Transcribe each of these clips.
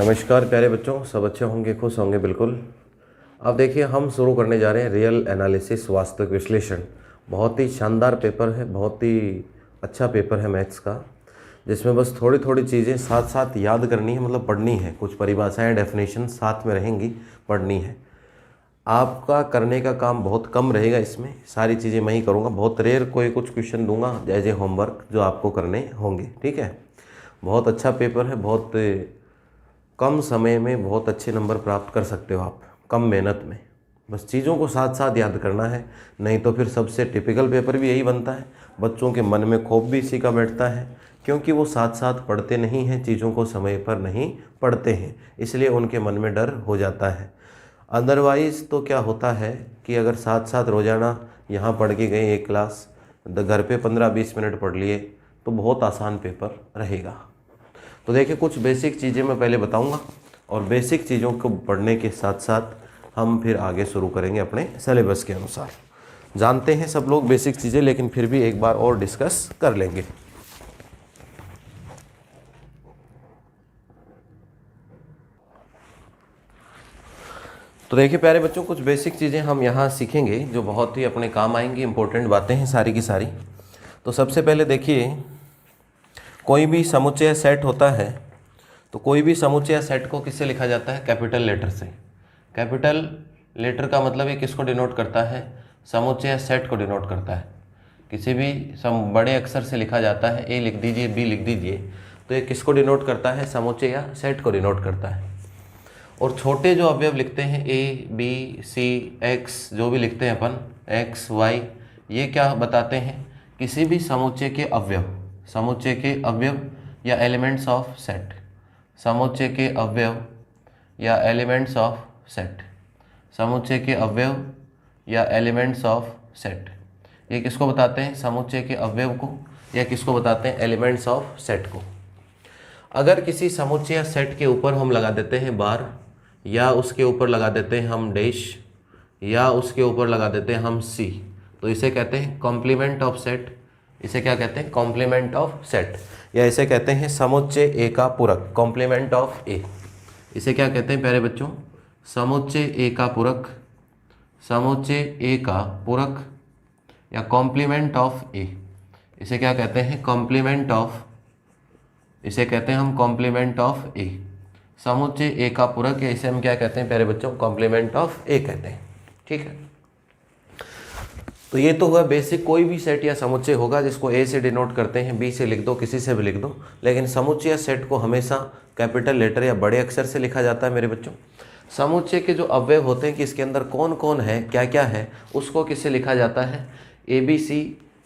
नमस्कार प्यारे बच्चों, सब अच्छे होंगे, खुश होंगे बिल्कुल। अब देखिए, हम शुरू करने जा रहे हैं रियल एनालिसिस, वास्तविक विश्लेषण। बहुत ही शानदार पेपर है, बहुत ही अच्छा पेपर है मैथ्स का, जिसमें बस थोड़ी थोड़ी चीज़ें साथ साथ याद करनी है, मतलब पढ़नी है। कुछ परिभाषाएं, डेफिनेशन साथ में रहेंगी, पढ़नी है। आपका करने का काम बहुत कम रहेगा, इसमें सारी चीज़ें मैं ही करूँगा। बहुत रेयर कोई कुछ क्वेश्चन दूंगा एज ए होमवर्क जो आपको करने होंगे, ठीक है। बहुत अच्छा पेपर है, बहुत कम समय में बहुत अच्छे नंबर प्राप्त कर सकते हो आप, कम मेहनत में। बस चीज़ों को साथ साथ याद करना है, नहीं तो फिर सबसे टिपिकल पेपर भी यही बनता है। बच्चों के मन में खौफ भी इसी का बैठता है, क्योंकि वो साथ साथ पढ़ते नहीं हैं, चीज़ों को समय पर नहीं पढ़ते हैं, इसलिए उनके मन में डर हो जाता है। अदरवाइज़ तो क्या होता है कि अगर साथ साथ रोज़ाना यहाँ पढ़ के गए एक क्लास, घर पे 15-20 मिनट पढ़ लिए, तो बहुत आसान पेपर रहेगा। तो देखिए, कुछ बेसिक चीज़ें मैं पहले बताऊंगा, और बेसिक चीज़ों को पढ़ने के साथ साथ हम फिर आगे शुरू करेंगे अपने सिलेबस के अनुसार। जानते हैं सब लोग बेसिक चीज़ें, लेकिन फिर भी एक बार और डिस्कस कर लेंगे। तो देखिए प्यारे बच्चों, कुछ बेसिक चीज़ें हम यहाँ सीखेंगे जो बहुत ही अपने काम आएंगी। इंपॉर्टेंट बातें हैं सारी की सारी। तो सबसे पहले देखिए, कोई भी समुच्चय सेट होता है, तो कोई भी समुच्चय सेट को किससे लिखा जाता है? कैपिटल लेटर से। कैपिटल लेटर का मतलब ये किसको डिनोट करता है? समुच्चय सेट को डिनोट करता है। किसी भी बड़े अक्षर से लिखा जाता है, ए लिख दीजिए, बी लिख दीजिए, तो ये किसको डिनोट करता है? समुच्चय या सेट को डिनोट करता है। और छोटे जो अवयव लिखते हैं, ए बी सी एक्स, जो भी लिखते हैं अपन, एक्स वाई, ये क्या बताते हैं? किसी भी समुच्चय के अवयव, समुच्चय के अवयव या एलिमेंट्स ऑफ सेट, समुच्चय के अवयव या एलिमेंट्स ऑफ सेट, समुच्चय के अवयव या एलिमेंट्स ऑफ सेट, ये किसको बताते हैं? समुच्चय के अवयव को, या किसको बताते हैं? एलिमेंट्स ऑफ सेट को। अगर किसी समुच्चय या सेट के ऊपर हम लगा देते हैं बार, या उसके ऊपर लगा देते हैं हम डैश, या उसके ऊपर लगा देते हैं हम सी, तो इसे कहते हैं कॉम्प्लीमेंट ऑफ सेट। इसे क्या कहते हैं? कॉम्प्लीमेंट ऑफ सेट, या इसे कहते हैं समुच्चय ए का पूरक, कॉम्प्लीमेंट ऑफ ए। इसे क्या कहते हैं प्यारे बच्चों? समुच्चय ए का पूरक, समुच्चय ए का पूरक, या कॉम्प्लीमेंट ऑफ ए। इसे क्या कहते हैं? कॉम्प्लीमेंट ऑफ, इसे कहते हैं हम कॉम्प्लीमेंट ऑफ ए। समुच्चय ए का पूरक, या इसे हम क्या कहते हैं प्यारे बच्चों? कॉम्प्लीमेंट ऑफ ए कहते हैं, ठीक है। तो ये तो हुआ बेसिक। कोई भी सेट या समुच्चय होगा जिसको ए से डिनोट करते हैं, बी से लिख दो, किसी से भी लिख दो, लेकिन समुच्चय या सेट को हमेशा कैपिटल लेटर या बड़े अक्षर से लिखा जाता है मेरे बच्चों। समुच्चय के जो अवयव होते हैं कि इसके अंदर कौन कौन है, क्या क्या है, उसको किससे लिखा जाता है? A B C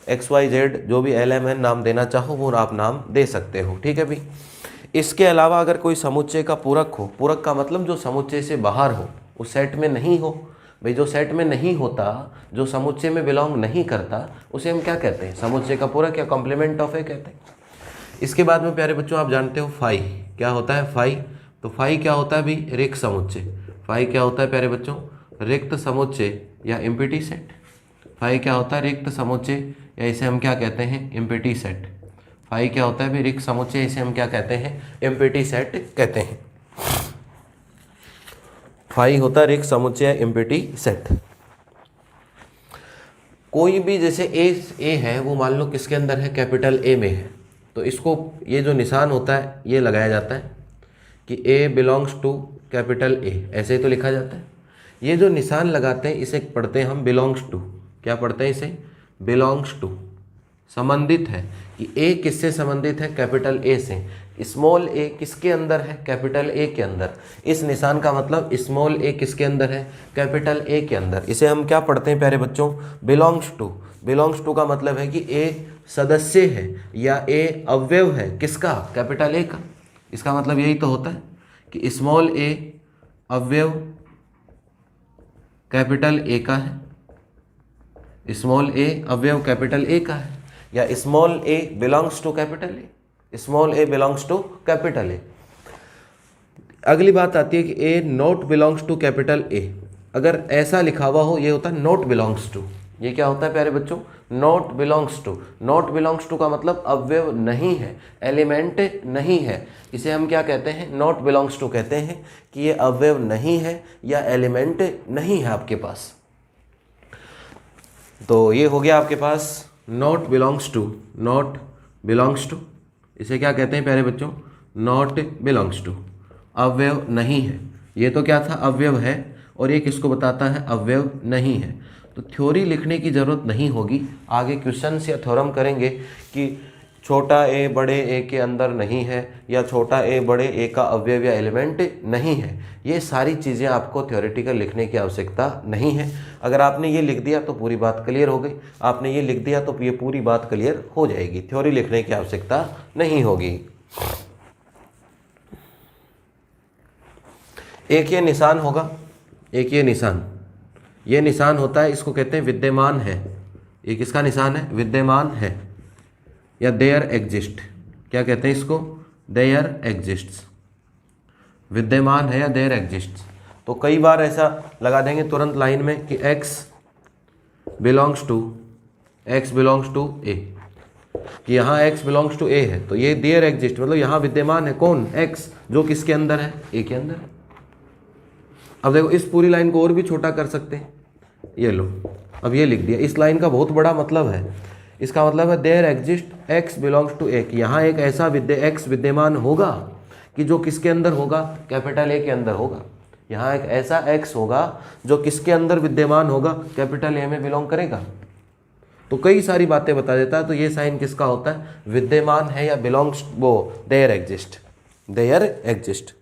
X Y Z, जो भी एल एम एन नाम देना चाहो वो आप नाम दे सकते हो, ठीक है भी। इसके अलावा अगर कोई समुच्चय का पूरक हो, पूरक का मतलब जो समुच्चय से बाहर हो, उस सेट में नहीं हो, भाई जो सेट में नहीं होता, जो समुच्चय में बिलोंग नहीं करता, उसे हम क्या कहते हैं? समुच्चय का पूरक या कॉम्प्लीमेंट ऑफ ए कहते हैं। इसके बाद में प्यारे बच्चों आप जानते हो फाई क्या होता है? फाई, तो फाई क्या होता है भी? रिक्त समुच्चय। फाई क्या होता है प्यारे बच्चों? रिक्त समुच्चय या एम्प्टी सेट। फाई क्या होता है? रिक्त समुच्चय, या इसे हम क्या कहते हैं? Empty set. फाई क्या होता है भी? रिक्त समुच्चय, इसे हम क्या कहते हैं? एम्प्टी सेट कहते हैं। फाई होता है रिक्त समुच्चय, एम्प्टी सेट। कोई भी जैसे ए है, वो मान लो किसके अंदर है? कैपिटल ए में है, तो इसको ये जो निशान होता है ये लगाया जाता है कि ए बिलोंग्स टू कैपिटल ए, ऐसे ही तो लिखा जाता है। ये जो निशान लगाते हैं इसे पढ़ते हैं हम बिलोंग्स टू। क्या पढ़ते हैं इसे? Belongs to. संबंधित है कि ए किससे संबंधित है? कैपिटल ए से। स्मॉल ए किसके अंदर है? कैपिटल ए के अंदर। इस निशान का मतलब स्मॉल ए किसके अंदर है? कैपिटल ए के अंदर। इसे हम क्या पढ़ते हैं प्यारे बच्चों? Belongs to. बिलोंग्स टू का मतलब है कि ए सदस्य है या ए अवयव है किसका? कैपिटल ए का। इसका मतलब यही तो होता है कि स्मॉल ए अवयव कैपिटल ए का है, स्मॉल ए अवयव कैपिटल ए का है, या small a belongs to capital A, small a belongs to capital A. अगली बात आती है कि A not belongs to capital A. अगर ऐसा लिखा हुआ हो, ये होता है नॉट बिलोंग्स टू। ये क्या होता है प्यारे बच्चों? Not belongs to. Not belongs to का मतलब अवयव नहीं है, एलिमेंट नहीं है। इसे हम क्या कहते हैं? नॉट बिलोंग्स टू कहते हैं कि ये अवयव नहीं है या एलिमेंट नहीं है आपके पास। तो ये हो गया आपके पास not belongs to. Not belongs to इसे क्या कहते हैं प्यारे बच्चों? नॉट बिलोंग्स टू, अवयव नहीं है। ये तो क्या था? अवयव है। और ये किसको बताता है? अवयव नहीं है। तो थ्योरी लिखने की ज़रूरत नहीं होगी। आगे क्वेश्चंस या थ्योरम करेंगे कि छोटा ए बड़े ए के अंदर नहीं है या छोटा ए बड़े ए का अवयव या एलिमेंट नहीं है। ये सारी चीज़ें आपको थ्योरेटिकल लिखने की आवश्यकता नहीं है। अगर आपने ये लिख दिया तो पूरी बात क्लियर हो गई, आपने ये लिख दिया तो ये पूरी बात क्लियर हो जाएगी। थ्योरी लिखने की आवश्यकता नहीं होगी। एक ये निशान होगा, एक ये निशान, ये निशान होता है, इसको कहते हैं विद्यमान है। ये किसका निशान है? विद्यमान है या देयर एग्जिस्ट। क्या कहते हैं इसको? There exists. विद्यमान है या देयर एग्जिस्ट्स। तो कई बार ऐसा लगा देंगे तुरंत लाइन में कि x बिलोंग्स टू a, कि यहाँ x बिलोंग्स टू a है, तो ये देयर एग्जिस्ट मतलब यहाँ विद्यमान है कौन? x, जो किसके अंदर है? a के अंदर। अब देखो इस पूरी लाइन को और भी छोटा कर सकते हैं। ये लो, अब ये लिख दिया। इस लाइन का बहुत बड़ा मतलब है। इसका मतलब है there exist x belongs to a, यहाँ एक ऐसा x विद्यमान होगा कि जो किसके अंदर होगा? कैपिटल A के अंदर होगा। यहाँ एक ऐसा x होगा जो किसके अंदर विद्यमान होगा? कैपिटल A में बिलोंग करेगा। तो कई सारी बातें बता देता है। तो ये साइन किसका होता है? विद्यमान है या बिलोंग्स, वो देयर एग्जिस्ट, देयर एग्जिस्ट।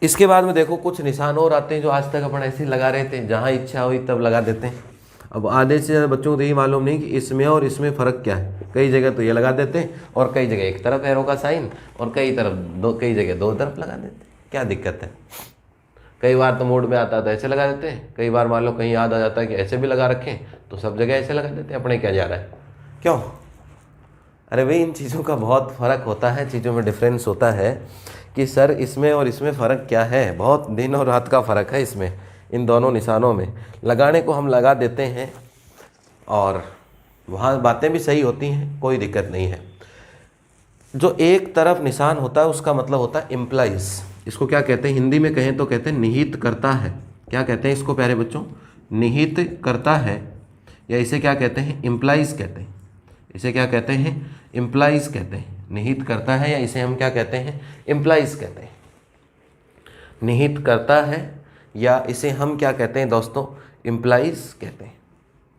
इसके बाद में देखो कुछ निशान और आते हैं जो आज तक अपन ऐसे लगा रहे थे, जहाँ इच्छा हुई तब लगा देते हैं। अब आधे से ज़्यादा बच्चों को तो यही मालूम नहीं कि इसमें और इसमें फ़र्क क्या है। कई जगह तो ये लगा देते हैं और कई जगह एक तरफ एरो का साइन और कई जगह दो तरफ लगा देते हैं। क्या दिक्कत है? कई बार तो मूड में आता है तो ऐसे लगा देते हैं, कई बार मान लो कहीं याद आ जाता है कि ऐसे भी लगा रखें तो सब जगह ऐसे लगा देते हैं। अपने क्या जा रहा है? क्यों? अरे भाई इन चीज़ों का बहुत फ़र्क होता है, चीज़ों में डिफरेंस होता है कि सर इसमें और इसमें फ़र्क क्या है। बहुत दिन और रात का फ़र्क है इसमें, इन दोनों निशानों में। लगाने को हम लगा देते हैं और वहाँ बातें भी सही होती हैं, कोई दिक्कत नहीं है। जो एक तरफ निशान होता है उसका मतलब होता है इम्प्लाइज। इसको क्या कहते हैं? हिंदी में कहें तो कहते हैं निहित करता है। क्या कहते हैं इसको प्यारे बच्चों? निहित करता है, या इसे क्या कहते हैं? इम्प्लाइज कहते हैं। इसे क्या कहते हैं? इम्प्लाइज कहते हैं। निहित करता है या इसे हम क्या कहते हैं? इम्प्लाइज कहते हैं। निहित करता है या इसे हम क्या कहते हैं दोस्तों? इम्प्लाइज कहते हैं।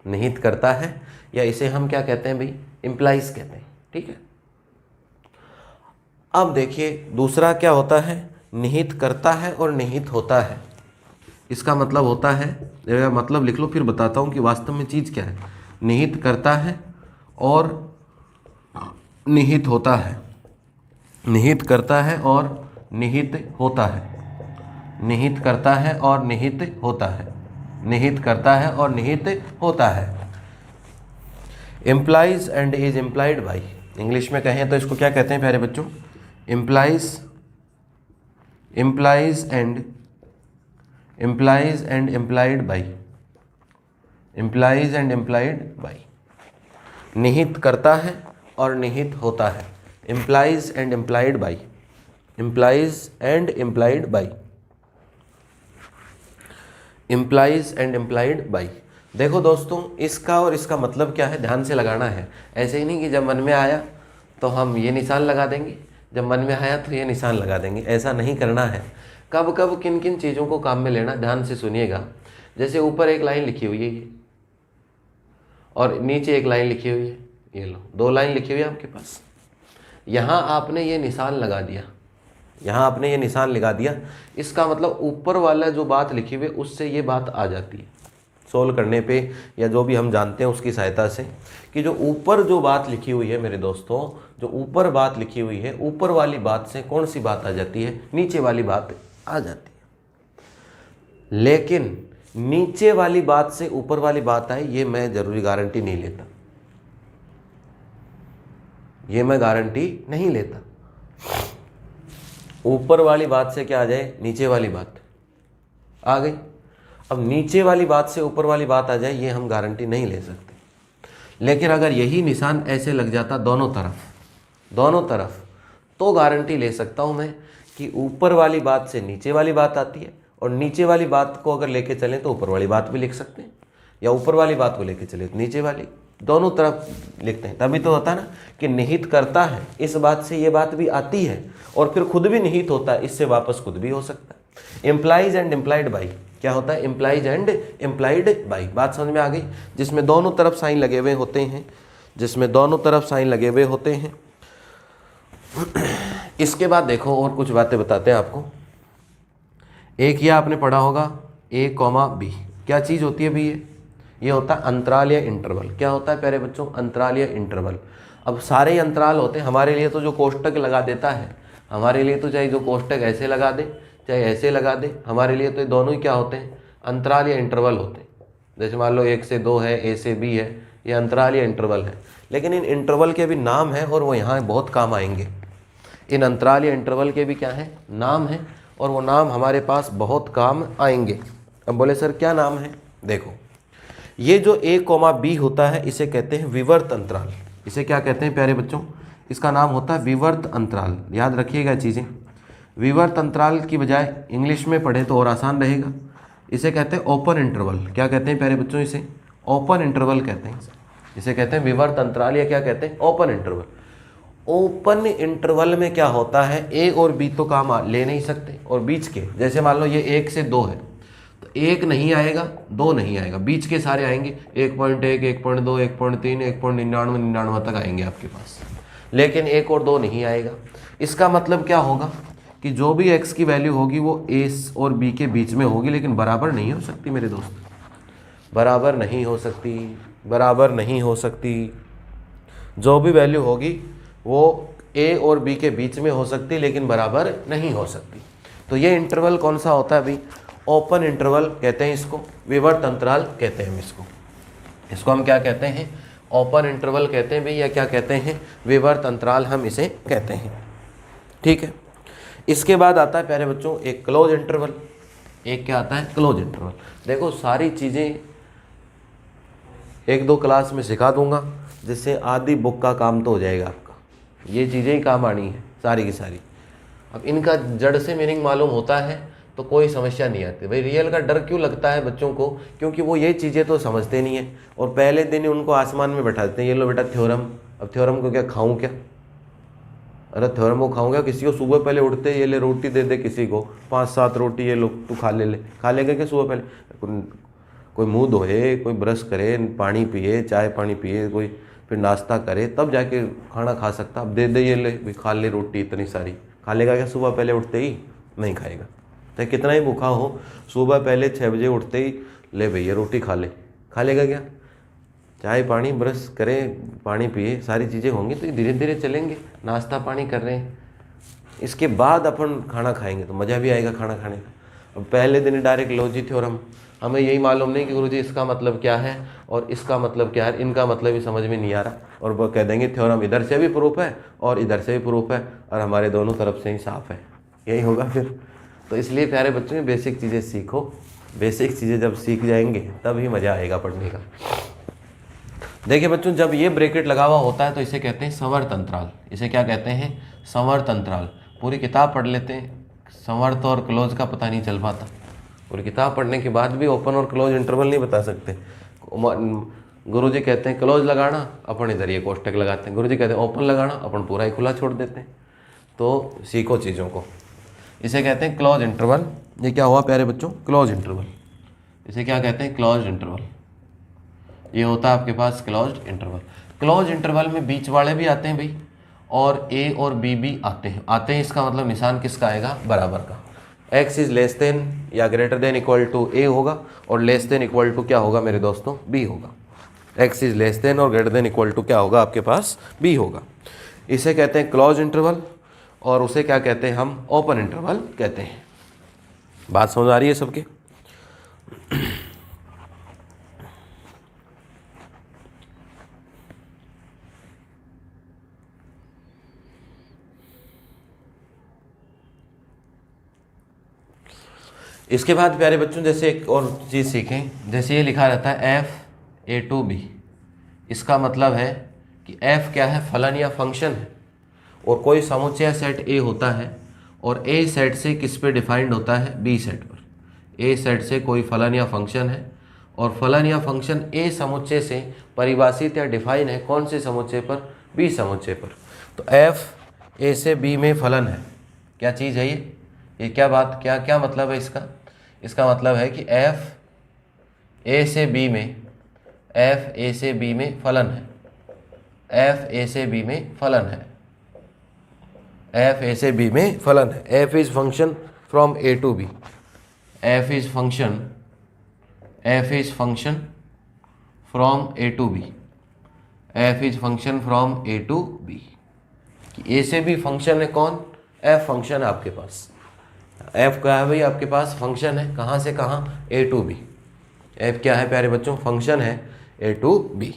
निहित करता है या इसे हम क्या कहते हैं भाई? इम्प्लाइज कहते हैं। ठीक है। अब देखिए दूसरा क्या होता है? निहित करता है और निहित होता है। इसका मतलब होता है, मतलब लिख लो फिर बताता हूँ कि वास्तव में चीज़ क्या है। निहित करता है और निहित होता है। निहित करता है और निहित होता है। निहित करता है और निहित होता है। निहित करता है और निहित होता है। Implies and is implied by. English में कहें तो इसको क्या कहते हैं प्यारे बच्चों? Implies and implied by. Implies and implied by. निहित करता है और निहित होता है। Implies and implied by. Implies and implied by. Implies and implied by. देखो दोस्तों इसका और इसका मतलब क्या है, ध्यान से लगाना है। ऐसे ही नहीं कि जब मन में आया तो हम ये निशान लगा देंगे, जब मन में आया तो ये निशान लगा देंगे। ऐसा नहीं करना है। कब कब किन किन चीज़ों को काम में लेना, ध्यान से सुनिएगा। जैसे ऊपर एक लाइन लिखी हुई है ये, और नीचे एक लाइन लिखी हुई है, ये लो 2 लाइन लिखी हुई है आपके पास। यहाँ आपने ये निशान लगा दिया, यहाँ आपने ये निशान लगा दिया। इसका मतलब ऊपर वाला जो बात लिखी हुई है उससे ये बात आ जाती है सोल्व करने पे, या जो भी हम जानते हैं उसकी सहायता से, कि जो ऊपर जो बात लिखी हुई है मेरे दोस्तों, जो ऊपर बात लिखी हुई है, ऊपर वाली बात से कौन सी बात आ जाती है? नीचे वाली बात आ जाती है। लेकिन नीचे वाली बात से ऊपर वाली बात आए, ये मैं जरूरी गारंटी नहीं लेता। ये मैं गारंटी नहीं लेता। ऊपर वाली बात से क्या आ जाए? नीचे वाली बात आ गई। अब नीचे वाली बात से ऊपर वाली बात आ जाए ये हम गारंटी नहीं ले सकते, लेकिन अगर यही निशान ऐसे लग जाता दोनों तरफ तो गारंटी ले सकता हूँ मैं कि ऊपर वाली बात से नीचे वाली बात आती है, और नीचे वाली बात को अगर लेके चलें तो ऊपर वाली बात भी लिख सकते हैं, या ऊपर वाली बात को लेके चले तो नीचे वाली, दोनों तरफ लिखते हैं। तभी तो होता है ना कि निहित करता है, इस बात से ये बात भी आती है और फिर खुद भी निहित होता है, इससे वापस खुद भी हो सकता है। इम्प्लाइज एंड इम्प्लाइड बाई क्या होता है? Implies and implied by. बात समझ में आ गई? जिसमें दोनों तरफ साइन लगे हुए होते हैं, जिसमें दोनों तरफ साइन लगे हुए होते हैं। इसके बाद देखो और कुछ बातें बताते हैं आपको। एक ये आपने पढ़ा होगा ए कॉमा बी, क्या चीज़ होती है बी? ये होता है अंतराल या इंटरवल। क्या होता है प्यारे बच्चों? अंतराल या इंटरवल। अब सारे ही अंतराल होते हैं हमारे लिए, तो जो कोष्टक लगा देता है हमारे लिए, तो चाहे जो कोष्टक ऐसे लगा दे चाहे ऐसे लगा दे, हमारे लिए तो ये दोनों ही क्या होते हैं? अंतराल या इंटरवल होते हैं। जैसे मान लो 1 से 2 है, ए से बी है, ये अंतराल या इंटरवल है। लेकिन इन इंटरवल के भी नाम है और वो यहाँ बहुत काम आएंगे। इन अंतराल या इंटरवल के भी क्या है? नाम है, और वो नाम हमारे पास बहुत काम आएंगे। अब बोले सर क्या नाम है? देखो, ये जो ए कॉमा बी होता है इसे कहते हैं विवर्त अंतराल। इसे क्या कहते हैं प्यारे बच्चों? इसका नाम होता है विवर्त अंतराल। याद रखिएगा चीज़ें। विवर्त अंतराल की बजाय इंग्लिश में पढ़े तो और आसान रहेगा। इसे कहते हैं ओपन इंटरवल। क्या कहते हैं प्यारे बच्चों? इसे ओपन इंटरवल कहते हैं। इसे कहते हैं विवर्त अंतराल, या क्या कहते हैं? Open interval. ओपन इंटरवल में क्या होता है? ए और बी तो काम ले नहीं सकते, और बीच के, जैसे मान लो ये 1 से 2 है, तो 1 नहीं आएगा, 2 नहीं आएगा, बीच के सारे आएंगे। 1.1, 1.2, 1.3, 1.99, 99 तक आएंगे आपके पास, लेकिन 1 और 2 नहीं आएगा। इसका मतलब क्या होगा कि जो भी x की वैल्यू होगी वो a और b के बीच में होगी, लेकिन बराबर नहीं हो सकती मेरे दोस्त, बराबर नहीं हो सकती, बराबर नहीं हो सकती। जो भी वैल्यू होगी वो a और b के बीच में हो सकती, लेकिन बराबर नहीं हो सकती। तो ये इंटरवल कौन सा होता है अभी? ओपन इंटरवल कहते हैं इसको, विवर्त अंतराल कहते हैं हम इसको हम क्या कहते हैं? ओपन इंटरवल कहते हैं भाई, या क्या कहते हैं? विवर्त अंतराल हम इसे कहते हैं। ठीक है। इसके बाद आता है प्यारे बच्चों एक क्लोज इंटरवल। एक क्या आता है? Close interval. देखो सारी चीज़ें 1-2 क्लास में सिखा दूंगा, जिससे आधी बुक का काम तो हो जाएगा आपका। ये चीज़ें ही काम आनी है सारी की सारी। अब इनका जड़ से मीनिंग मालूम होता है तो कोई समस्या नहीं आती। भाई रियल का डर क्यों लगता है बच्चों को? क्योंकि वो ये चीज़ें तो समझते नहीं है, और पहले दिन ही उनको आसमान में बैठा देते हैं, ये लो बेटा थ्योरम। अब थ्योरम को क्या खाऊं क्या? अरे थ्योरम को खाऊंगा? किसी को सुबह पहले उठते ये ले रोटी दे दे, किसी को 5-7 रोटी, ये लो तू खा ले, खा लेगा क्या सुबह पहले? कोई मुँह धोए, कोई ब्रश करे, पानी पिए, चाय पानी पिए, कोई फिर नाश्ता करे, तब जाके खाना खा सकता। अब दे दे ये ले भी खा ले रोटी इतनी सारी, खा लेगा क्या सुबह पहले उठते ही? नहीं खाएगा। चाहे कितना ही भूखा हो, सुबह पहले 6 बजे उठते ही ले भैया रोटी खा ले, खा लेगा क्या? चाय पानी, ब्रश करे, पानी पिए, सारी चीज़ें होंगी तो धीरे धीरे चलेंगे। नाश्ता पानी कर रहे हैं, इसके बाद अपन खाना खाएंगे तो मज़ा भी आएगा खाना खाने का। अब पहले दिन डायरेक्ट लो जी थ्योरम, हमें यही मालूम नहीं कि गुरुजी इसका मतलब क्या है और इसका मतलब क्या है, इनका मतलब ही समझ में नहीं आ रहा, और वो कह देंगे थ्योरम इधर से भी प्रूफ है और इधर से भी प्रूफ है, और हमारे दोनों तरफ से ही साफ है। यही होगा फिर। तो इसलिए प्यारे बच्चों में बेसिक चीज़ें सीखो। बेसिक चीज़ें जब सीख जाएंगे तब ही मज़ा आएगा पढ़ने का। देखिए बच्चों, जब ये ब्रैकेट लगा हुआ होता है तो इसे कहते हैं संवर्त अंतराल। इसे क्या कहते हैं? संवर्त अंतराल। पूरी किताब पढ़ लेते हैं, संवर्त और क्लोज का पता नहीं चल पाता। पूरी किताब पढ़ने के बाद भी ओपन और क्लोज इंटरवल नहीं बता सकते। गुरुजी कहते हैं क्लोज लगाना, अपन इधर ये कोष्टक लगाते हैं। गुरुजी कहते हैं ओपन लगाना, अपन पूरा ही खुला छोड़ देते हैं। तो सीखो चीज़ों को। इसे कहते हैं क्लोज इंटरवल। ये क्या हुआ प्यारे बच्चों? Close interval. इसे क्या कहते हैं? Close interval. ये होता है आपके पास क्लोज्ड इंटरवल। क्लोज इंटरवल में बीच वाले भी आते हैं भाई, और ए और बी भी आते हैं। इसका मतलब निशान किसका आएगा? बराबर का। x इज लेस देन या ग्रेटर देन इक्वल टू ए होगा, और लेस देन इक्वल टू क्या होगा मेरे दोस्तों? बी होगा। x इज लेस देन और ग्रेटर देन इक्वल टू क्या होगा आपके पास? बी होगा। इसे कहते हैं क्लोज इंटरवल, और उसे क्या कहते हैं हम? ओपन इंटरवल कहते हैं। बात समझ आ रही है सबके? इसके बाद प्यारे बच्चों जैसे एक और चीज़ सीखें, जैसे ये लिखा रहता है f(a2b), इसका मतलब है कि f क्या है, फलन या फंक्शन है, और कोई समुच्चय सेट A होता है और A सेट से किस पे डिफाइंड होता है, B सेट पर। A सेट से कोई फलन या फंक्शन है और फलन या फंक्शन A समुच्चय से परिभाषित या डिफाइन है कौन से समुच्चय पर, B समुच्चय पर। तो f A से B में फलन है, क्या चीज़ है ये क्या बात, क्या क्या मतलब है इसका, इसका मतलब है कि f A से B में, f A से B में फलन है, f A से B में फलन है, f A से B में फलन है। f is function from A to B, f is function from A to B, f is function from A to B। A से B फंक्शन है कौन, f फंक्शन है आपके पास, f क्या है भाई आपके पास, फंक्शन है, कहाँ से कहाँ, A to B। f क्या है प्यारे बच्चों, फंक्शन है A to B।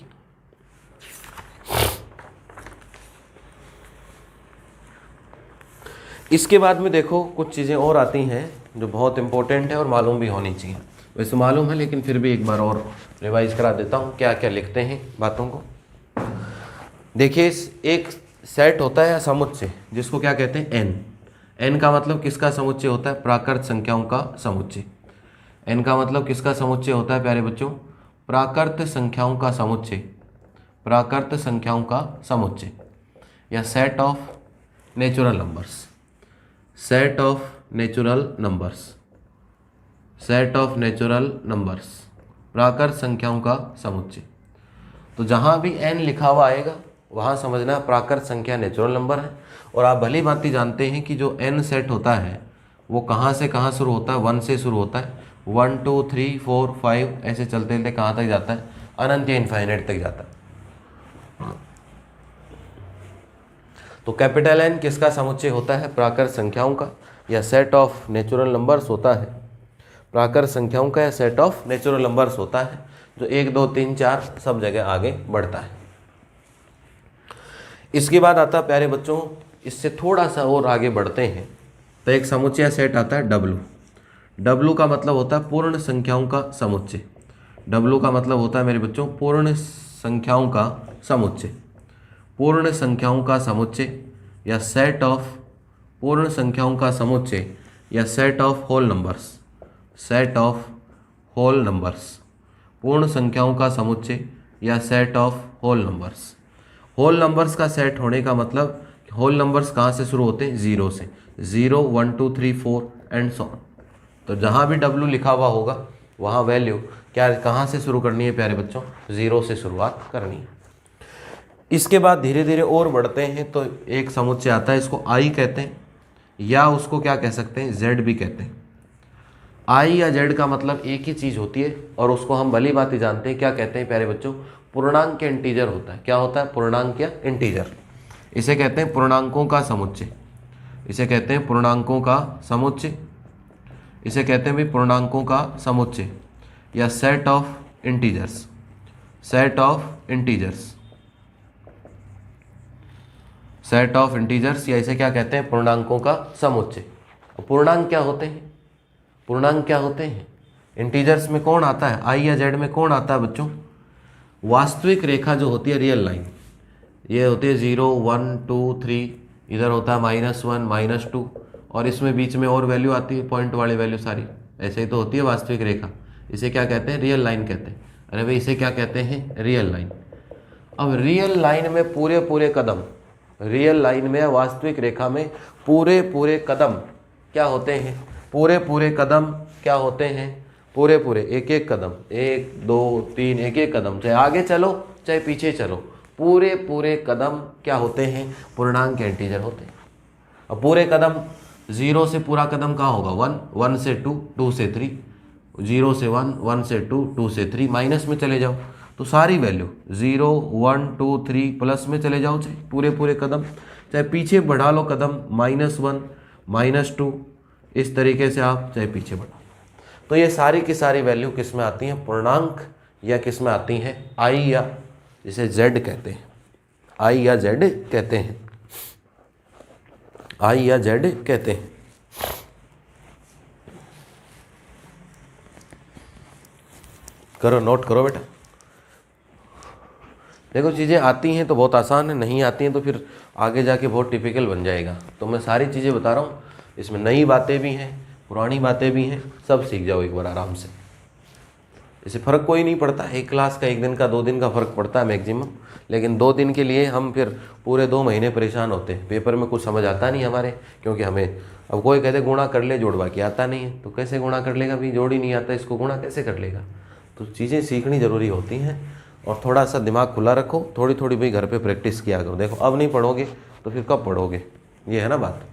इसके बाद में देखो कुछ चीज़ें और आती हैं जो बहुत इंपॉर्टेंट है और मालूम भी होनी चाहिए। वैसे मालूम है लेकिन फिर भी एक बार और रिवाइज करा देता हूँ क्या क्या लिखते हैं बातों को। देखिए एक सेट होता है समुच्चय जिसको क्या कहते हैं n। n का मतलब किसका समुच्चय होता है, प्राकृत संख्याओं का समुच्चय। n का मतलब किसका समुच्चय होता है प्यारे बच्चों, प्राकृत संख्याओं का समुच्चय, प्राकृत संख्याओं का समुच्चय या set of natural numbers, set of natural numbers, set of natural numbers, प्राकृत संख्याओं का समुच्चय। तो जहाँ भी n लिखा हुआ आएगा वहाँ समझना प्राकृत संख्या नेचुरल नंबर है। और आप भली भांति जानते हैं कि जो n सेट होता है वो कहाँ से कहाँ शुरू होता है, 1 से शुरू होता है, 1 2 3 4 5 ऐसे चलते चलते कहाँ तक जाता है, अनंत या इन्फाइनाइट तक जाता है। तो कैपिटल N किसका समुच्चय होता है, प्राकृत संख्याओं का या सेट ऑफ नेचुरल नंबर्स होता है, प्राकृत संख्याओं का या सेट ऑफ नेचुरल नंबर्स होता है जो 1 2 3 4 सब जगह आगे बढ़ता है। इसके बाद आता है प्यारे बच्चों, इससे थोड़ा सा और आगे बढ़ते हैं तो एक समुच्चय सेट आता है W। W का मतलब होता है पूर्ण संख्याओं का समुच्चय। W का मतलब होता है मेरे बच्चों पूर्ण संख्याओं का समुच्चय, पूर्ण संख्याओं का समुच्चय या सेट ऑफ पूर्ण संख्याओं का समुच्चय या set of whole numbers, set of whole numbers, पूर्ण संख्याओं का समुच्चय या set of whole numbers. Whole numbers का सेट होने का मतलब होल नंबर्स कहाँ से शुरू होते हैं, 0 से, 0 1 2 3 4 एंड सो ऑन। तो जहाँ भी W लिखा हुआ होगा वहाँ वैल्यू क्या कहाँ से शुरू करनी है प्यारे बच्चों, 0 से शुरुआत करनी है। इसके बाद धीरे धीरे और बढ़ते हैं तो एक समुच्चय आता है, इसको I कहते हैं या उसको क्या कह सकते हैं, Z भी कहते हैं। I या Z का मतलब एक ही चीज़ होती है और उसको हम भली भांति जानते हैं, क्या कहते हैं प्यारे बच्चों, पूर्णांक या इंटीजर होता है। क्या होता है, पूर्णांक या इंटीजर। इसे कहते हैं पूर्णांकों का समुच्चय, इसे कहते हैं पूर्णांकों का समुच्चय, इसे कहते हैं भी पूर्णांकों का समुच्चय या set of integers, set of integers, set of integers या इसे क्या कहते हैं, पूर्णांकों का समुच्चय। पूर्णांक क्या होते हैं, पूर्णांक क्या होते हैं, इंटीजर्स में कौन आता है, I या Z में कौन आता है बच्चों, वास्तविक रेखा जो होती है, रियल लाइन, ये होती है 0 1 2 3, इधर होता है -1 -2 और इसमें बीच में और वैल्यू आती है, पॉइंट वाली वैल्यू सारी, ऐसे ही तो होती है वास्तविक रेखा। इसे क्या कहते हैं, रियल लाइन कहते हैं। अरे भाई इसे क्या कहते हैं, रियल लाइन। अब रियल लाइन में पूरे पूरे कदम, रियल लाइन में वास्तविक रेखा में पूरे पूरे कदम क्या होते हैं, पूरे पूरे कदम क्या होते हैं, पूरे पूरे एक एक कदम, 1 2 3 एक एक कदम, चाहे आगे चलो चाहे पीछे चलो, पूरे पूरे कदम क्या होते हैं, पूर्णांक या इंटीजर होते हैं। अब पूरे कदम 0 से पूरा कदम कहाँ होगा, 1 1 से 2 2 से 3, 0 से 1 1 से 2 2 से 3, माइनस में चले जाओ तो सारी वैल्यू 0 1 2 3 प्लस में चले जाओ, चाहे पूरे पूरे कदम, चाहे पीछे बढ़ा लो कदम, -1 -2, इस तरीके से आप चाहे पीछे बढ़ाओ। तो ये सारी की सारी वैल्यू किस में आती हैं, पूर्णांक या किस में आती हैं, I या जिसे Z कहते हैं, I या Z कहते हैं, I या Z कहते हैं। करो, नोट करो बेटा। देखो चीज़ें आती हैं तो बहुत आसान है, नहीं आती हैं तो फिर आगे जाके बहुत टिपिकल बन जाएगा। तो मैं सारी चीज़ें बता रहा हूँ, इसमें नई बातें भी हैं, पुरानी बातें भी हैं, सब सीख जाओ एक बार आराम से। इससे फ़र्क कोई नहीं पड़ता, एक क्लास का 1 दिन का 2 दिन का फ़र्क पड़ता है मैक्सिमम, लेकिन 2 दिन के लिए हम फिर पूरे 2 महीने परेशान होते हैं। पेपर में कुछ समझ आता नहीं हमारे, क्योंकि हमें अब कोई कहते गुणा कर ले, जोड़ बाकी आता नहीं है, तो कैसे गुणा कर लेगा भाई, जोड़ ही नहीं आता, इसको गुणा कैसे कर लेगा। तो चीज़ें सीखनी ज़रूरी होती हैं, और थोड़ा सा दिमाग खुला रखो, थोड़ी थोड़ी भाई घर पे प्रैक्टिस किया करो। देखो अब नहीं पढ़ोगे तो फिर कब पढ़ोगे, ये है ना बात।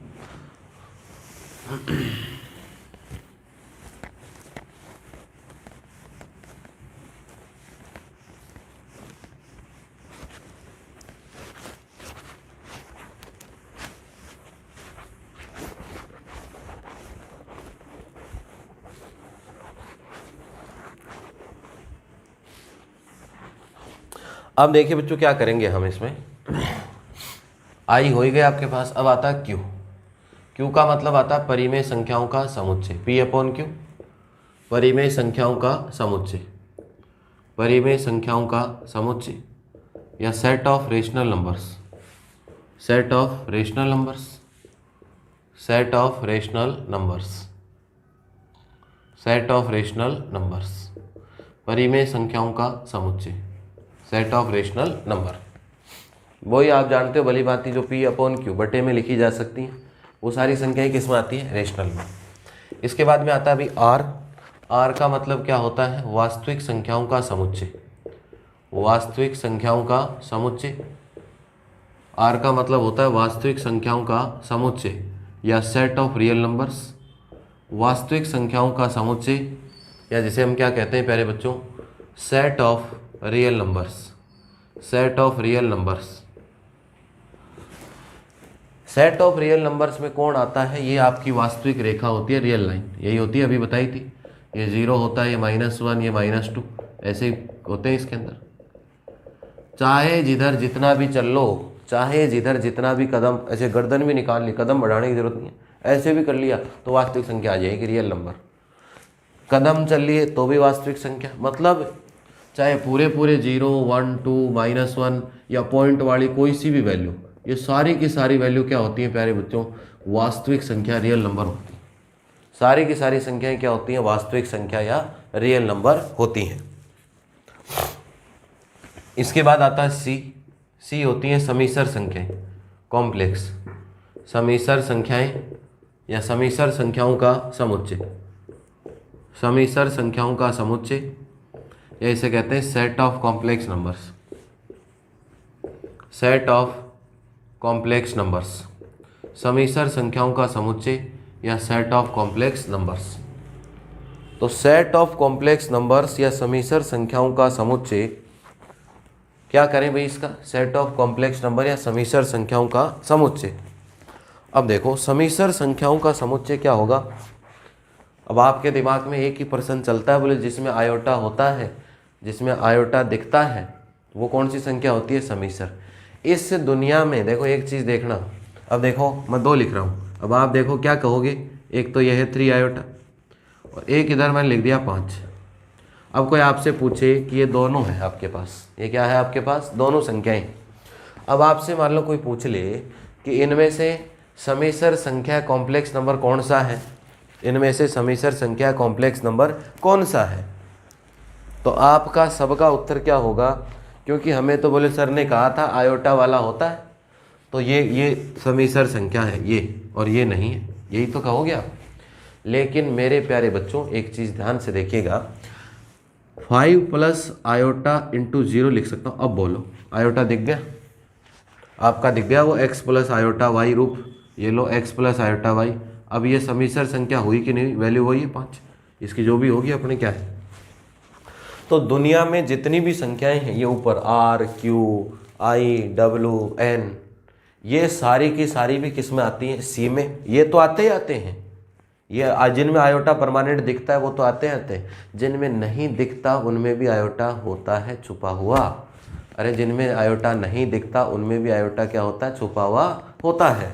अब देखिए बच्चों क्या करेंगे हम इसमें, आई हो ही गया आपके पास। अब आता क्यू। क्यू का मतलब आता है परिमेय संख्याओं का समुच्चय, पी अपॉन क्यू, परिमेय संख्याओं का समुच्चय, परिमेय संख्याओं का समुच्चय या set of rational numbers, set of rational numbers, set of rational numbers, set of rational numbers, परिमेय संख्याओं का समुच्चय, सेट ऑफ रेशनल नंबर। वही आप जानते हो भली भांति जो पी अपॉन क्यू बटे में लिखी जा सकती हैं, वो सारी संख्याएं किस में आती है, रेशनल में। इसके बाद में आता है अभी आर। आर का मतलब क्या होता है, वास्तविक संख्याओं का समुच्चय, वास्तविक संख्याओं का समुच्चय। आर का मतलब होता है वास्तविक संख्याओं का समुच्चय या सेट ऑफ रियल नंबर्स, वास्तविक संख्याओं का समुच्चय, या जिसे हम क्या कहते हैं प्यारे बच्चों, set of real numbers, set of real numbers. Set of real numbers में कौन आता है, ये आपकी वास्तविक रेखा होती है, रियल लाइन, यही होती है, अभी बताई थी। ये 0 होता है, ये -1, ये -2, ऐसे ही होते हैं इसके अंदर। चाहे जिधर जितना भी चल लो, चाहे जिधर जितना भी कदम, ऐसे गर्दन भी निकाल ली, कदम बढ़ाने की जरूरत नहीं है, ऐसे भी कर लिया तो वास्तविक संख्या आ जाएगी, रियल नंबर। कदम चल लिए तो भी वास्तविक संख्या, मतलब चाहे पूरे 0, 1, 2, -1 या पॉइंट वाली कोई सी भी वैल्यू, ये सारी की सारी वैल्यू क्या होती है प्यारे बच्चों, वास्तविक संख्या, रियल नंबर होती है। सारी की सारी संख्याएं क्या होती हैं, वास्तविक संख्या या रियल नंबर होती हैं। इसके बाद आता है सी। सी होती हैं समीसर संख्याएं, कॉम्प्लेक्स, समीसर संख्याएं या समीसर संख्याओं का समुच्चय, समीसर संख्याओं का समुच्चय, या इसे कहते हैं set of complex numbers, set of complex numbers, समीसर संख्याओं का समुच्चय या सेट ऑफ कॉम्प्लेक्स नंबर्स। तो सेट ऑफ कॉम्प्लेक्स नंबर्स या समीसर संख्याओं का समुच्चय, क्या करें भाई इसका, सेट ऑफ कॉम्प्लेक्स नंबर या समीसर संख्याओं का समुच्चय। अब देखो समीसर संख्याओं का समुच्चय क्या होगा। अब आपके दिमाग में एक ही प्रश्न चलता है, बोले जिसमें आयोटा होता है, जिसमें आयोटा दिखता है वो कौन सी संख्या होती है, समीसर। इस दुनिया में देखो एक चीज़ देखना, अब देखो मैं 2 लिख रहा हूँ, अब आप देखो क्या कहोगे, एक तो यह है 3 आयोटा और एक इधर मैंने लिख दिया 5। अब कोई आपसे पूछे कि ये दोनों है आपके पास, ये क्या है आपके पास, दोनों संख्याएं। अब आपसे मान लो कोई पूछ ले कि इनमें से समीसर संख्या कॉम्प्लेक्स नंबर कौन सा है, इनमें से समीसर संख्या कॉम्प्लेक्स नंबर कौन सा है, तो आपका सबका उत्तर क्या होगा, क्योंकि हमें तो बोले सर ने कहा था आयोटा वाला होता है, तो ये समीसर संख्या है ये, और ये नहीं है, यही तो कहोगे आप। लेकिन मेरे प्यारे बच्चों एक चीज़ ध्यान से देखिएगा, 5 प्लस आयोटा इंटू 0 लिख सकता हूँ। अब बोलो, आयोटा दिख गया आपका, दिख गया वो x प्लस आयोटा वाई रूप, ये लो x प्लस आयोटा वाई। अब ये समीसर संख्या हुई कि नहीं, वैल्यू वही है 5, इसकी जो भी होगी अपने क्या है। तो दुनिया में जितनी भी संख्याएं हैं, ये ऊपर R, Q, I, W, N, ये सारी की सारी भी किस में आती हैं, C में। ये तो आते ही आते हैं, ये जिनमें आयोटा परमानेंट दिखता है वो तो आते आते हैं, जिनमें नहीं दिखता उनमें भी आयोटा होता है छुपा हुआ। अरे जिनमें आयोटा नहीं दिखता उनमें भी आयोटा क्या होता है, छुपा हुआ होता है।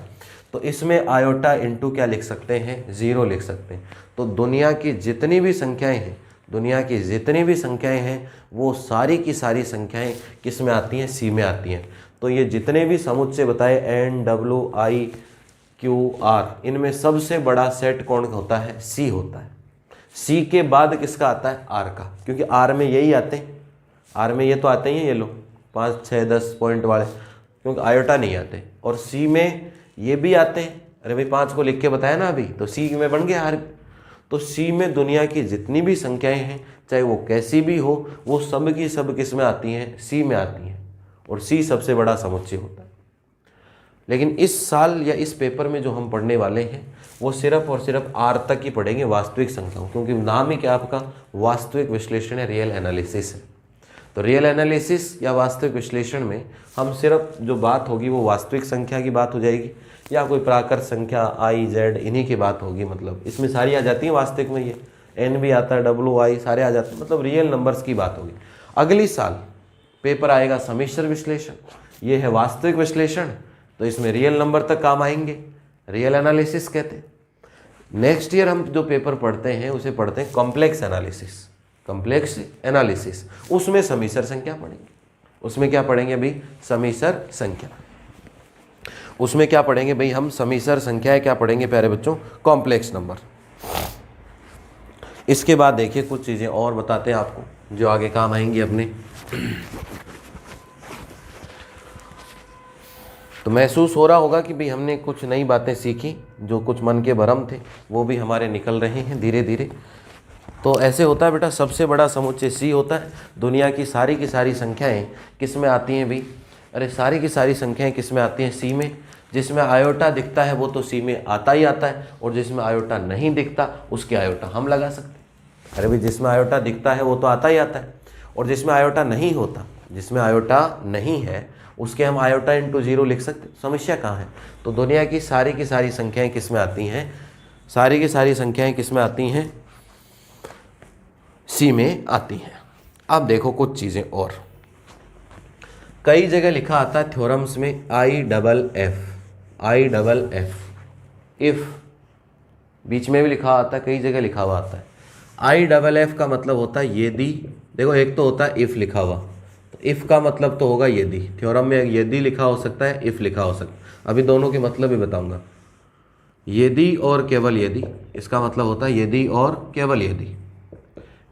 तो इसमें आयोटा इंटू क्या लिख सकते हैं, 0 लिख सकते हैं। तो दुनिया की जितनी भी संख्याएं हैं दुनिया की जितनी भी संख्याएं हैं वो सारी की सारी संख्याएं किस में आती हैं, सी में आती हैं। तो ये जितने भी समुच्चय बताए N, W, I, Q, R, इनमें सबसे बड़ा सेट कौन होता है, सी होता है। सी के बाद किसका आता है, आर का, क्योंकि आर में यही आते हैं, आर में ये तो आते ही हैं, ये लो 5, 6, 10 पॉइंट वाले, क्योंकि आयोटा नहीं आते। और सी में ये भी आते हैं, अरे भाई 5 को लिख के बताया ना अभी, तो सी में बन गया आर। तो सी में दुनिया की जितनी भी संख्याएं हैं, चाहे वो कैसी भी हो, वो सब की सब किस में आती हैं, सी में आती हैं, और सी सबसे बड़ा समुच्चय होता है। लेकिन इस साल या इस पेपर में जो हम पढ़ने वाले हैं वो सिर्फ और सिर्फ आर तक ही पढ़ेंगे, वास्तविक संख्याओं, क्योंकि नाम ही क्या आपका वास्तविक विश्लेषण है, रियल एनालिसिस है। तो रियल एनालिसिस या वास्तविक विश्लेषण में हम सिर्फ जो बात होगी वो वास्तविक संख्या की बात हो जाएगी, या कोई प्राकृत संख्या आई, जेड, इन्हीं की बात होगी। मतलब इसमें सारी आ जाती हैं वास्तविक में, ये एन भी आता है, डब्ल्यू, आई, सारे आ जाते हैं, मतलब रियल नंबर्स की बात होगी। अगली साल पेपर आएगा सम्मिश्र विश्लेषण, ये है वास्तविक विश्लेषण, तो इसमें रियल नंबर तक काम आएंगे, रियल एनालिसिस कहते हैं। नेक्स्ट ईयर हम जो पेपर पढ़ते हैं उसे पढ़ते हैं कॉम्प्लेक्स एनालिसिस, कॉम्प्लेक्स एनालिसिस, उसमें समीसर संख्या पढ़ेंगे। उसमें क्या पढ़ेंगे भाई, समीसर संख्या। उसमें क्या पढ़ेंगे भाई हम, समीसर संख्या। क्या पढ़ेंगे प्यारे बच्चों, कॉम्प्लेक्स नंबर। इसके बाद देखिए कुछ चीज़ें और बताते हैं आपको जो आगे काम आएंगी अपने। तो महसूस हो रहा होगा कि भाई हमने कुछ नई बातें सीखी, जो कुछ मन के भ्रम थे वो भी हमारे निकल रहे हैं धीरे धीरे। तो ऐसे होता है बेटा, सबसे बड़ा समुच्चय सी होता है। दुनिया की सारी संख्याएं किस में आती हैं भाई, अरे सारी की सारी संख्याएं किस में आती हैं, सी में। जिसमें आयोटा दिखता है वो तो सी में आता ही आता है, और जिसमें आयोटा नहीं दिखता उसके आयोटा हम लगा सकते हैं। अरे भाई जिसमें आयोटा दिखता है वो तो आता ही आता है, और जिसमें आयोटा नहीं होता, जिसमें आयोटा नहीं है उसके हम आयोटा इंटू 0 लिख सकते। समस्या कहाँ है, तो दुनिया की सारी संख्याएं किस में आती हैं, सारी की सारी संख्याएं किस में आती हैं, सी में आती हैं। अब देखो कुछ चीज़ें और, कई जगह लिखा आता है थ्योरम्स में IFF, इफ बीच में भी लिखा आता है, कई जगह लिखा हुआ आता है। IFF का मतलब होता है यदि, देखो एक तो होता है इफ लिखा हुआ, तो इफ का मतलब तो होगा यदि, थ्योरम में यदि लिखा हो सकता है, इफ लिखा हो सकता है। अभी दोनों के मतलब भी बताऊंगा। यदि और केवल यदि, इसका मतलब होता है यदि और केवल यदि।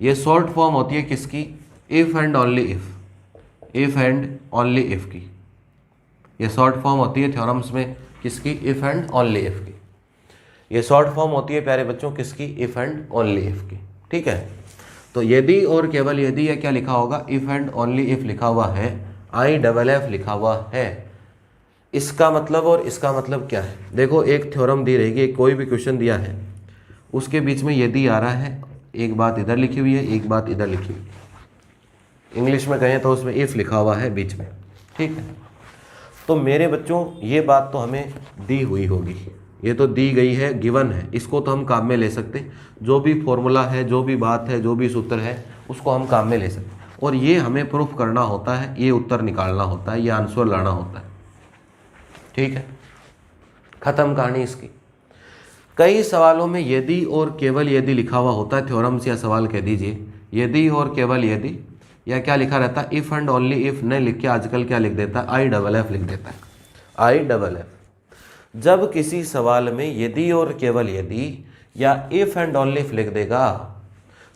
ये शॉर्ट फॉर्म होती है किसकी, if and only if, if and only if की। ये शॉर्ट फॉर्म होती है थ्योरम्स में किसकी, इफ एंड ओनली इफ की। ये शॉर्ट फॉर्म होती है प्यारे बच्चों किसकी, इफ एंड ओनली इफ की। ठीक है, तो यदि और केवल यदि या क्या लिखा होगा, इफ एंड ओनली इफ लिखा हुआ है, IFF लिखा हुआ है। इसका मतलब और इसका मतलब क्या है, देखो एक थ्योरम दी रहेगी, कोई भी क्वेश्चन दिया है, उसके बीच में यदि आ रहा है, एक बात इधर लिखी हुई है, एक बात इधर लिखी हुई है। इंग्लिश में कहें तो उसमें इफ लिखा हुआ है बीच में। ठीक है, तो मेरे बच्चों ये बात तो हमें दी हुई होगी, ये तो दी गई है, गिवन है, इसको तो हम काम में ले सकते हैं। जो भी फॉर्मूला है, जो भी बात है, जो भी सूत्र है, उसको हम काम में ले सकते हैं। और ये हमें प्रूफ करना होता है, ये उत्तर निकालना होता है, ये आंसर लाना होता है। ठीक है, खत्म कहानी इसकी। कई सवालों में यदि और केवल यदि लिखा हुआ होता है, थ्योरम्स या सवाल कह दीजिए, यदि और केवल यदि, या क्या लिखा रहता है, इफ एंड ओनली इफ न लिख के आजकल क्या लिख देता है, IFF लिख देता है, IFF। जब किसी सवाल में यदि और केवल यदि या इफ एंड ओनली इफ लिख देगा,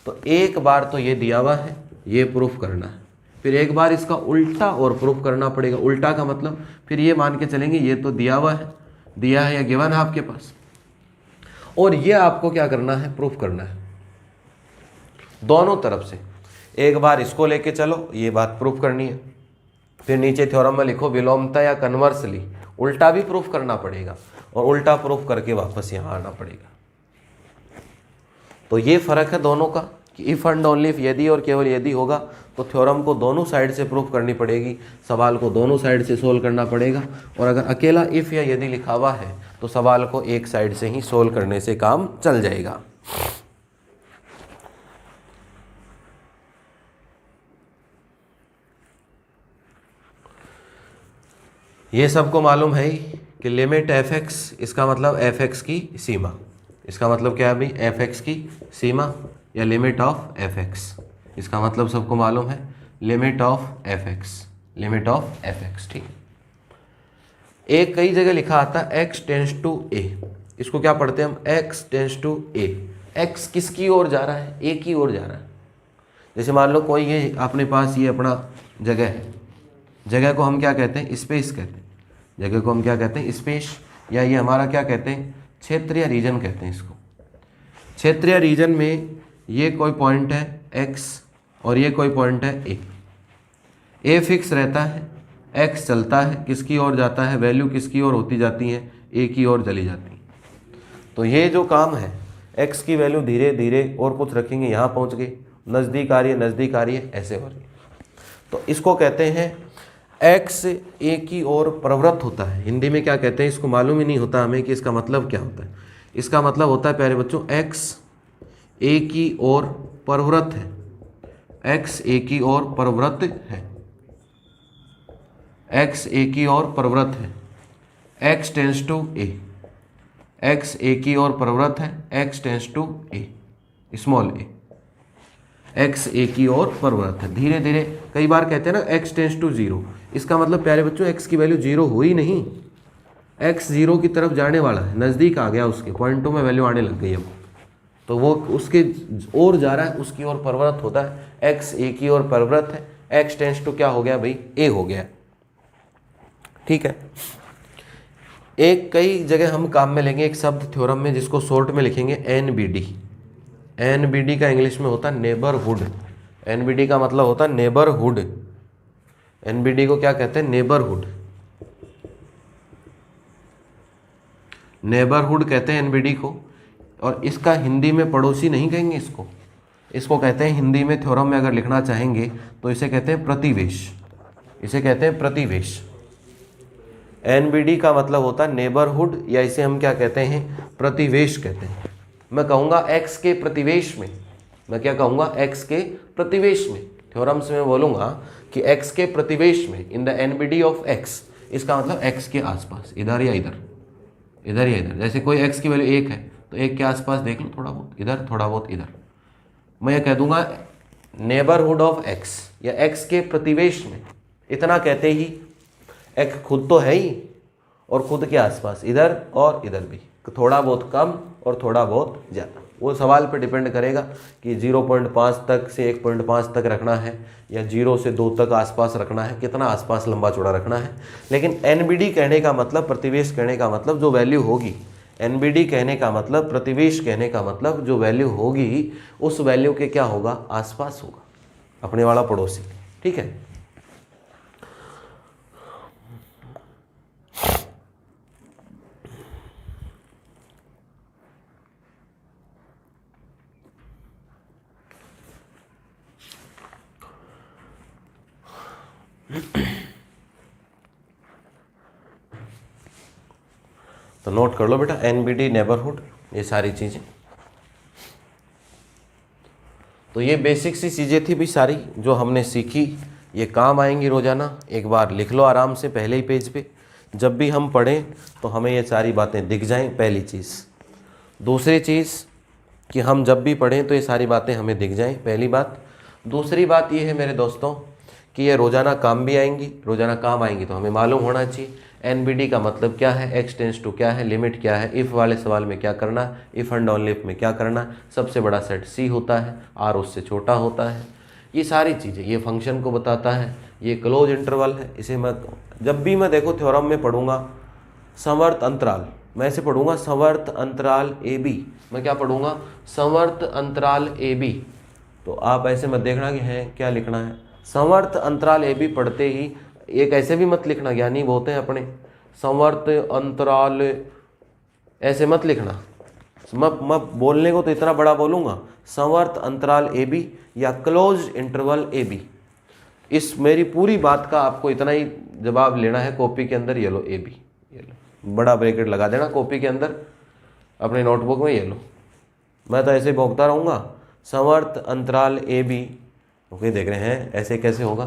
तो एक बार तो ये दिया हुआ है, ये प्रूफ करना है, फिर एक बार इसका उल्टा और प्रूफ करना पड़ेगा। उल्टा का मतलब फिर ये मान के चलेंगे ये तो दिया हुआ है, दिया है या गिवन है आपके पास, और ये आपको क्या करना है, प्रूफ करना है दोनों तरफ से। एक बार इसको लेके चलो, ये बात प्रूफ करनी है, फिर नीचे थ्योरम में लिखो विलोमता या कन्वर्सली, उल्टा भी प्रूफ करना पड़ेगा, और उल्टा प्रूफ करके वापस यहाँ आना पड़ेगा। तो ये फर्क है दोनों का, कि इफ एंड ओनली इफ, यदि और केवल यदि होगा तो थ्योरम को दोनों साइड से प्रूफ करनी पड़ेगी, सवाल को दोनों साइड से सोल्व करना पड़ेगा। और अगर अकेला इफ या यदि लिखा हुआ है तो सवाल को एक साइड से ही सोल्व करने से काम चल जाएगा। ये सबको मालूम है कि लिमिट fx, इसका मतलब fx की सीमा, इसका मतलब क्या है भाई, fx की सीमा, या लिमिट ऑफ एफ एक्स। इसका मतलब सबको मालूम है, limit of F x, limit of F x. ठीक है, एक कई जगह लिखा आता है एक्स टेंस टू ए, इसको क्या पढ़ते हैं हम, x tends to a. X किसकी ओर जा रहा है, ए की ओर जा रहा है। जैसे मान लो कोई ये अपने पास ये अपना जगह है, जगह को हम क्या कहते हैं, स्पेस कहते हैं, जगह को हम क्या कहते हैं, स्पेस, या ये हमारा क्या कहते हैं, क्षेत्र या रीजन कहते हैं इसको। क्षेत्र या रीजन में ये कोई पॉइंट है एक्स और ये कोई पॉइंट है ए। ए फिक्स रहता है, एक्स चलता है, किसकी ओर जाता है, वैल्यू किसकी ओर होती जाती है, ए की ओर चली जाती है। तो ये जो काम है, एक्स की वैल्यू धीरे धीरे और कुछ रखेंगे, यहाँ पहुँच गए, नज़दीक आ रही है, नज़दीक आ रही है, ऐसे हो रही है। तो इसको कहते हैं एक्स ए की ओर प्रवृत्त होता है। हिंदी में क्या कहते हैं, इसको मालूम ही नहीं होता हमें कि इसका मतलब क्या होता है। इसका मतलब होता है प्यारे बच्चों, एक्स ए की ओर प्रवृत्त है, एक्स ए की ओर प्रवृत्त है, एक्स ए की ओर प्रवृत्त है, x tends to a, x a की ओर प्रवृत्त है, x tends to a, small a, x a की ओर प्रवृत्त है। धीरे धीरे, कई बार कहते हैं ना एक्स टेंस टू जीरो, इसका मतलब प्यारे बच्चों एक्स की वैल्यू जीरो हुई नहीं, एक्स जीरो की तरफ जाने वाला है, नज़दीक आ गया, उसके पॉइंट टू में वैल्यू आने लग गई अब, तो वो उसके ओर जा रहा है, उसकी ओर प्रवृत्त होता है। एक्स ए की ओर प्रवृत्त है, एक्स टेंस टू क्या हो गया भाई, ए हो गया। ठीक है, एक कई जगह हम काम में लेंगे एक शब्द थ्योरम में, जिसको शॉर्ट में लिखेंगे एनबीडी। एनबीडी का इंग्लिश में होता है नेबरहुड। एनबीडी का मतलब होता है नेबरहुड। एनबीडी को क्या कहते हैं, नेबरहुड, नेबरहुड कहते हैं एनबीडी को। और इसका हिंदी में पड़ोसी नहीं कहेंगे इसको, इसको कहते हैं हिंदी में थ्योरम में अगर लिखना चाहेंगे तो इसे कहते हैं प्रतिवेश, इसे कहते हैं प्रतिवेश। एनबीडी का मतलब होता है नेबरहुड, या इसे हम क्या कहते हैं, प्रतिवेश कहते हैं। मैं कहूँगा एक्स के प्रतिवेश में, मैं क्या कहूँगा, एक्स के प्रतिवेश में। थ्योरम्स में बोलूँगा कि एक्स के प्रतिवेश में, in the NBD of x, इसका मतलब एक्स के आसपास, इधर या इधर, इधर या इधर। जैसे कोई एक्स की वैल्यू एक है तो एक के आसपास देख लो, थोड़ा बहुत इधर, थोड़ा बहुत इधर। मैं ये कह दूंगा नेबरहुड ऑफ एक्स, या एक्स के प्रतिवेश में। इतना कहते ही एक्स खुद तो है ही, और खुद के आसपास इधर और इधर भी, थोड़ा बहुत कम और थोड़ा बहुत ज़्यादा। वो सवाल पे डिपेंड करेगा कि 0.5 तक से 1.5 तक रखना है, या 0 से 2 तक आसपास रखना है, कितना आसपास लंबा चौड़ा रखना है। लेकिन एनबीडी कहने का मतलब, प्रतिवेश कहने का मतलब जो वैल्यू होगी, एनबीडी कहने का मतलब, प्रतिवेश कहने का मतलब जो वैल्यू होगी उस वैल्यू के क्या होगा, आसपास होगा, अपने वाला पड़ोसी। ठीक है, तो नोट कर लो बेटा, एनबीडी, नेबरहुड, ये सारी चीज़ें। तो ये बेसिक सी चीज़ें थी भी सारी जो हमने सीखी, ये काम आएंगी रोज़ाना। एक बार लिख लो आराम से पहले ही पेज पे, जब भी हम पढ़ें तो हमें ये सारी बातें दिख जाएं, पहली चीज़। दूसरी चीज़ कि हम जब भी पढ़ें तो ये सारी बातें हमें दिख जाएं, पहली बात। दूसरी बात ये है मेरे दोस्तों कि ये रोज़ाना काम भी आएंगी, रोज़ाना काम आएंगी तो हमें मालूम होना चाहिए एनबीडी का मतलब क्या है, एक्स टेंस टू क्या है, लिमिट क्या है, इफ़ वाले सवाल में क्या करना, इफ़ एंड ओनली इफ में क्या करना, सबसे बड़ा सेट सी होता है, आर उससे छोटा होता है, ये सारी चीज़ें, ये फंक्शन को बताता है, ये क्लोज इंटरवल है। इसे मैं जब भी मैं देखो थ्योरम में पढ़ूंगा समवर्त अंतराल, मैं इसे पढ़ूंगा समवर्त अंतराल ए बी। मैं क्या पढ़ूंगा, समवर्त अंतराल ए बी। तो आप ऐसे मत देखना कि हैं क्या लिखना है, समवर्त अंतराल ए बी पढ़ते ही एक ऐसे भी मत लिखना, ज्ञानी बहुत हैं अपने, समवर्त अंतराल ऐसे मत लिखना। मैं बोलने को तो इतना बड़ा बोलूँगा, समवर्त अंतराल ए बी या क्लोज इंटरवल ए बी। इस मेरी पूरी बात का आपको इतना ही जवाब लेना है कॉपी के अंदर, ये लो ए बी, ये लो बड़ा ब्रैकेट लगा देना कॉपी के अंदर अपने नोटबुक में, ये लो। मैं तो ऐसे भोगता रहूँगा समवर्त अंतराल ए बी। ओके, देख रहे हैं ऐसे कैसे होगा।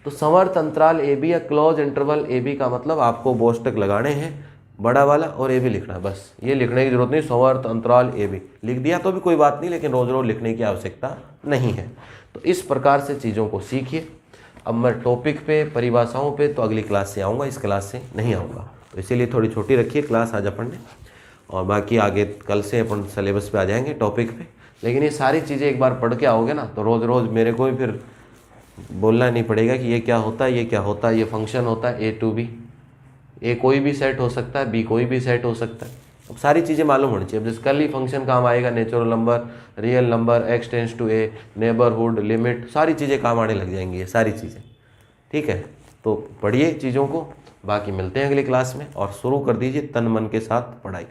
तो समवर्त अंतराल ए बी या क्लोज इंटरवल ए बी का मतलब आपको बोस्टक लगाने हैं, बड़ा वाला और ए बी लिखना है, बस ये लिखने की जरूरत नहीं, समवर्त अंतराल ए बी लिख दिया तो भी कोई बात नहीं, लेकिन रोज रोज लिखने की आवश्यकता नहीं है। तो इस प्रकार से चीज़ों को सीखिए। अब मैं टॉपिक पे, परिभाषाओं पे तो अगली क्लास से आऊँगा, इस क्लास से नहीं आऊँगा, तो इसीलिए थोड़ी छोटी रखिए क्लास आज अपन ने, और बाकी आगे कल से अपन सिलेबस पे आ जाएंगे, टॉपिक पे। लेकिन ये सारी चीज़ें एक बार पढ़ के आओगे ना तो रोज़ रोज़ मेरे को ही फिर बोलना नहीं पड़ेगा कि ये क्या होता है, ये क्या होता है, ये फंक्शन होता है ए टू बी, ए कोई भी सेट हो सकता है, बी कोई भी सेट हो सकता है। अब सारी चीज़ें मालूम होनी चाहिए। अब जैसे कल ही फंक्शन काम आएगा, natural number, real number, x tends to a, neighbourhood, limit, सारी चीज़ें काम आने लग जाएंगी ये सारी चीज़ें। ठीक है, तो पढ़िए चीज़ों को, बाकी मिलते हैं अगली क्लास में, और शुरू कर दीजिए तन मन के साथ पढ़ाई।